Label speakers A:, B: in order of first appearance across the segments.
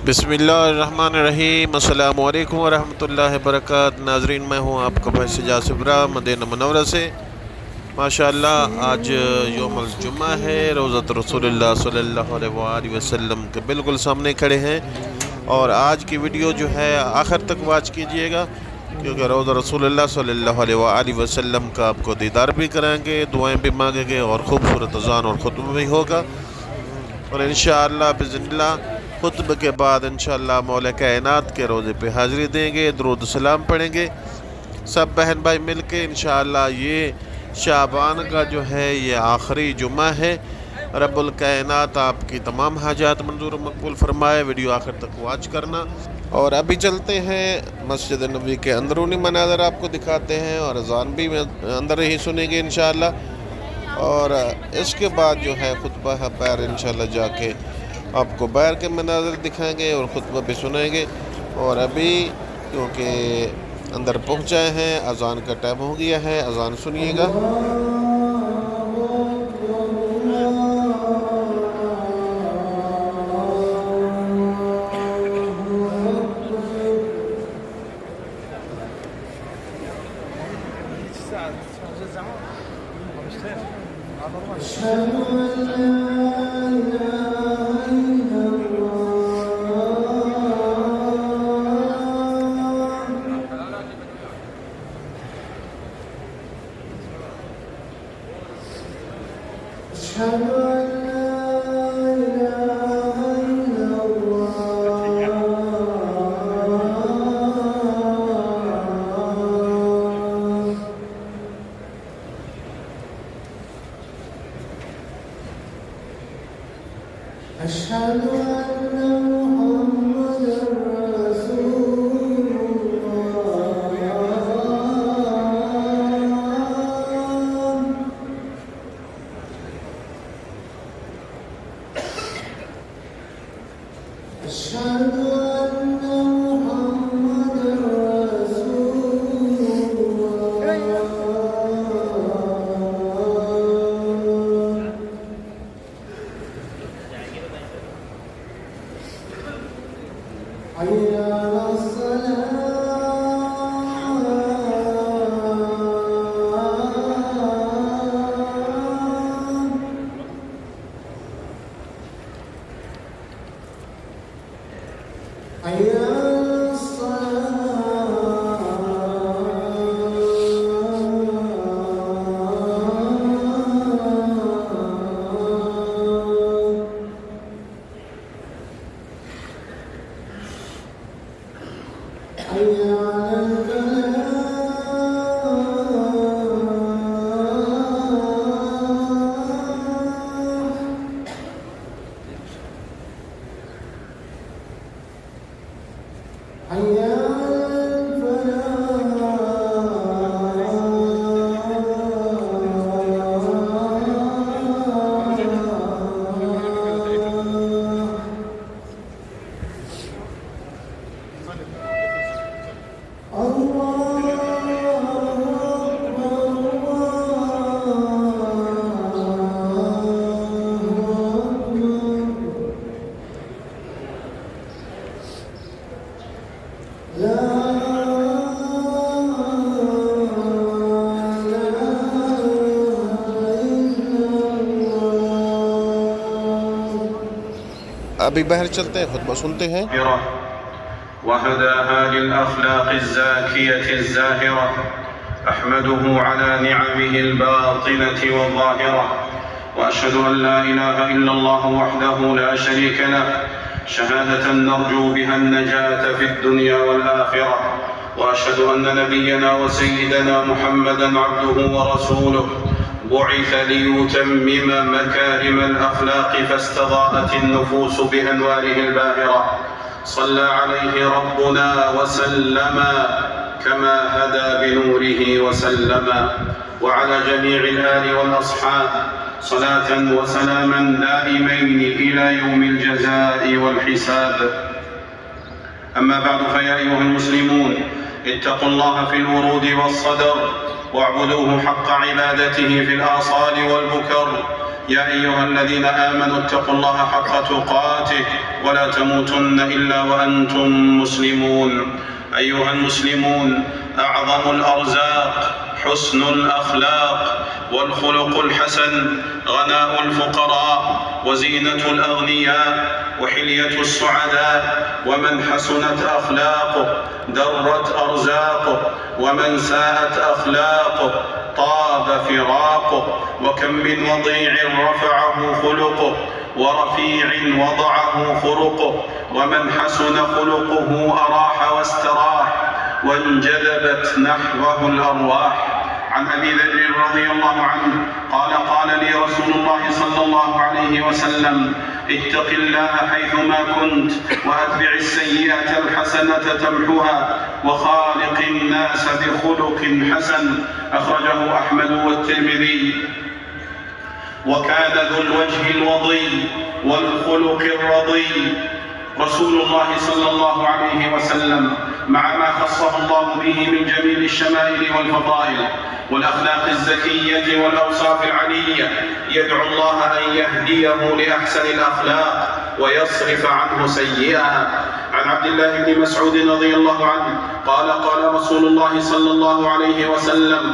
A: बिस्मिल्लाहिर्रहमानिर्रहीम। अस्सलामु अलैकुम वरहमतुल्लाहि वबरकातुहू। नाजरीन, मैं हूँ आपका भाई सजाद सिब्रा मदीना मुनव्वरा से। माशाअल्लाह आज यौमुल जुम्मा है। रोज़त रसूलुल्लाह सल्लल्लाहु अलैहि वसल्लम के बिल्कुल सामने खड़े हैं और आज की वीडियो जो है आखिर तक वॉच कीजिएगा, क्योंकि रोज़ा रसूलुल्लाह सल्लल्लाहु अलैहि वसल्लम का आपको दीदार भी कराएंगे, दुआएं भी मांगेंगे और खूबसूरत अज़ान और खुतबा भी होगा। और इंशाअल्लाह बिज़निल्लाह खुतबे के बाद इंशाअल्लाह मौला कायनात के रोज़े पे हाज़िरी देंगे, दुरूद सलाम पढ़ेंगे सब बहन भाई मिल के। इंशाअल्लाह ये शाबान का जो है ये आखिरी जुम्मा है। रब्बुल कायनात आपकी तमाम हाजात मंजूर मकबूल फरमाए। वीडियो आखिर तक वॉच करना। और अभी चलते हैं मस्जिद नबी के अंदरूनी मनाज़र आपको दिखाते हैं और अज़ान भी अंदर ही सुनेंगे इंशाअल्लाह। और इसके बाद जो है खुतबा है बैर इंशाअल्लाह जाके आपको बैर के मनाज़र दिखाएंगे और ख़ुतबा भी सुनाएंगे। और अभी क्योंकि अंदर पहुँचे हैं, अज़ान का टाइम हो गया है, अज़ान सुनिएगा। अभी बाहर चलते हैं, खुतबा सुनते हैं।
B: वहदाहा लिल-अख़लाक़ الزاكية الزاهرة أحمده على نعمه الباطنة والظاهرة وأشهد أن لا إله إلا الله وحده لا شريك له شهادة نرجو بها النجاة في الدنيا والآخرة وأشهد أن نبينا وسيدنا محمدا عبده ورسوله بعث ليتمم مكارم الأخلاق فاستضاءت النفوس بأنواره الباهرة صلى عليه ربنا وسلم كما هدى بنوره وسلم وعلى جميع الآل والأصحاب صلاة وسلاما دائمين إلى يوم الجزاء والحساب. أما بعد، فيا أيها المسلمون اتقوا الله في الورود والصدر واعبدوه حق عبادته في الآصال والبكر. يا أيها الذين آمنوا اتقوا الله حق تقاته ولا تموتن إلا وأنتم مسلمون. أيها المسلمون، أعظم الأرزاق حسن الأخلاق والخلق الحسن، غناء الفقراء وزينة الأغنياء وحلية السعداء. ومن حسنت أخلاقه درت أرزاقه، ومن ساءت أخلاقه طاب فراقه. وكم من وضيع رفعه خلقه، ورفيع وضعه خلقه. ومن حسن خلقه أراح واستراح، وانجذبت نحوه الأرواح. عن أبي ذر رضي الله عنه قال: قال لي رسول الله صلى الله عليه وسلم: اتق الله حيثما كنت، وأتبع السيئة الحسنة تمحها، وخالق الناس بخلق حسن. أخرجه أحمد والترمذي. وكان ذو الوجه الوضي والخلق الرضي رسول الله صلى الله عليه وسلم، مع ما خصه الله به من جميل الشمائل والفضائل والأخلاق الزكية والأوصاف العلية، يدعو الله أن يهديه لأحسن الأخلاق ويصرف عنه سيئها. عن عبد الله بن مسعود رضي الله عنه قال: قال رسول الله صلى الله عليه وسلم: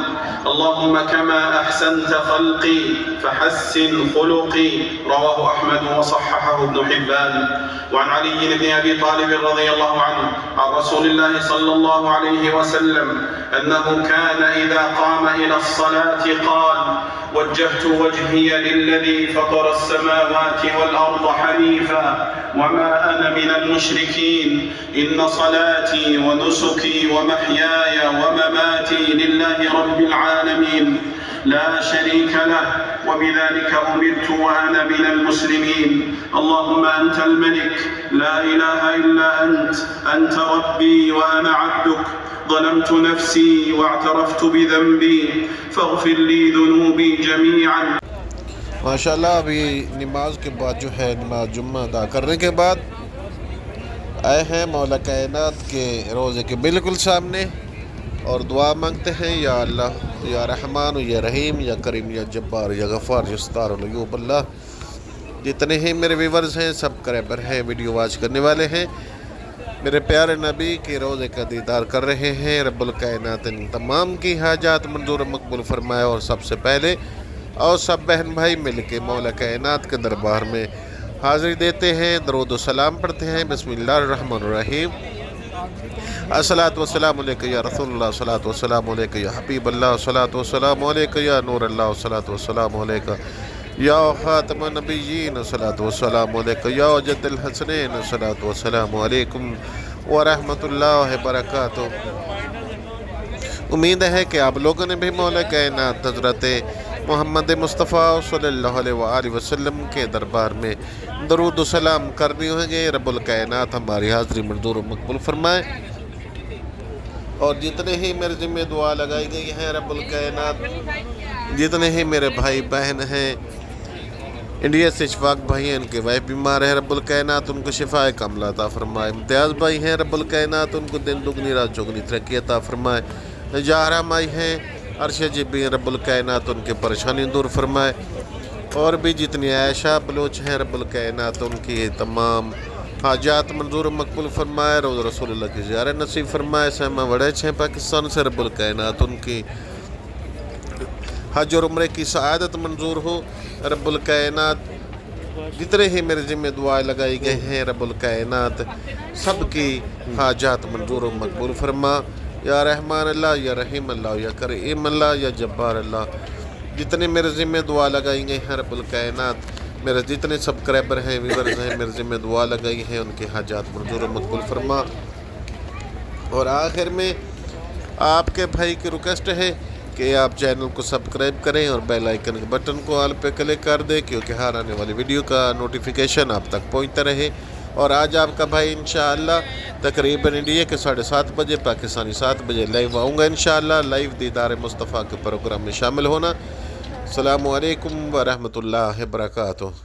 B: اللهم كما أحسنت خلقي فحسن خلقي. رواه أحمد وصححه ابن حبان. وعن علي بن أبي طالب رضي الله عنه عن رسول الله صلى الله عليه وسلم أنه كان إذا قام إلى الصلاة قال: وجهت وجهي للذي فطر السماوات والأرض حنيفا وما أنا من المشركين، إن صلاتي ونسكي ومحياي ومماتي لله رب العالمين لا شريك له، وبذلك أمرت وأنا من المسلمين. اللهم أنت الملك لا إله إلا أنت ربي وأنا عبدك، ظلمت نفسي واعترفت بذنبي فاغفر لي ذنوبي جميعا.
A: ماشاءاللہ ابھی نماز کے بعد جو ہے نماز جمعہ ادا کرنے کے بعد آئے ہیں مولا کائنات کے روزے کے بالکل سامنے اور دعا مانگتے ہیں: یا اللہ، یا رحمان، یا رحیم، یا کریم، یا جبار، یا غفار، یا ستار العیوب۔ اللہ، جتنے ہی میرے ویورز ہیں سب کرائبر ہیں، ویڈیو واچ کرنے والے ہیں، میرے پیارے نبی کے روزے کا دیدار کر رہے ہیں۔ رب الکائنات ان تمام کی حاجات منظور مقبول فرمائے، اور سب سے پہلے اور سب بہن بھائی مل کے مولا کائنات کے دربار میں حاضری دیتے ہیں، درود و سلام پڑھتے ہیں۔ بسم اللہ الرحمن الرحیم۔ الصلاۃ والسلام علیکہ یا رسول اللہ، الصلاۃ والسلام علیکہ یا حبیب اللہ، الصلاۃ والسلام علیکہ یا نور اللہ، الصلاۃ والسلام علیکہ یا خاتم النبیین، الصلاۃ والسلام علیکہ یا جد الحسنین، الصلاۃ والسلام علیکم ورحمۃ اللہ وبرکاتہ۔ امید ہے کہ آپ لوگوں نے بھی مولا کائنات حضرت محمد مصطفیٰ صلی اللہ علیہ وآلہ وسلم کے دربار میں درود و سلام کرنی ہوں گے۔ رب الکائنات ہماری حاضری منظور و مقبول فرمائے، اور جتنے ہی میرے ذمہ دعا لگائی گئی ہیں رب الکائنات، جتنے ہی میرے بھائی بہن ہیں انڈیا سے اشفاق بھائی ہیں، ان کے وائف بیمار ہیں، رب الکائنات ان کو شفاء کاملہ عطا فرمائے۔ امتیاز بھائی ہیں، رب الکائنات ان کو دن دگنی رات چوگنی ترقی عطا فرمائے۔ جہرہ مائی ہیں، عرشہ جبی، رب الکائنات ان کے پریشانی دور فرمائے۔ اور بھی جتنی عائشہ بلوچ ہیں رب الکائنات ان کی تمام حاجات منظور مقبول فرمائے، روز رسول اللہ کی زیارت نصیب فرمائے۔ سیمہ وڑے ہیں پاکستان سے، رب الکائنات ان کی حج اور عمرے کی سعادت منظور ہو۔ رب الکائنات جتنے ہی میرے ذمہ دعائیں لگائی گئے ہیں رب الکائنات سب کی حاجات منظور و مقبول فرما۔ یا رحمان اللہ، یا رحیم اللہ، یا کریم اللہ، یا جبار اللہ، جتنے میرے ذمہ دعا لگائی گئی ہیں رب الکائنات، میرے جتنے سبسکرائبر ہیں، ویورز ہیں، میرے ذمہ دعا لگائی ہیں، ان کی حاجات منظور و مقبول فرما۔ اور آخر میں آپ کے بھائی کی ریکویسٹ ہے کہ آپ چینل کو سبسکرائب کریں اور بیل آئیکن کے بٹن کو آل پہ کلک کر دیں، کیونکہ ہر آنے والی ویڈیو کا نوٹیفیکیشن آپ تک پہنچتا رہے۔ اور آج آپ کا بھائی انشاءاللہ تقریباً انڈیا کے 7:30 بجے، پاکستانی 7 بجے لائیو آؤں گا انشاءاللہ۔ لائیو دیدار مصطفیٰ کے پروگرام میں شامل ہونا۔ السلام علیکم ورحمۃ اللہ وبرکاتہ۔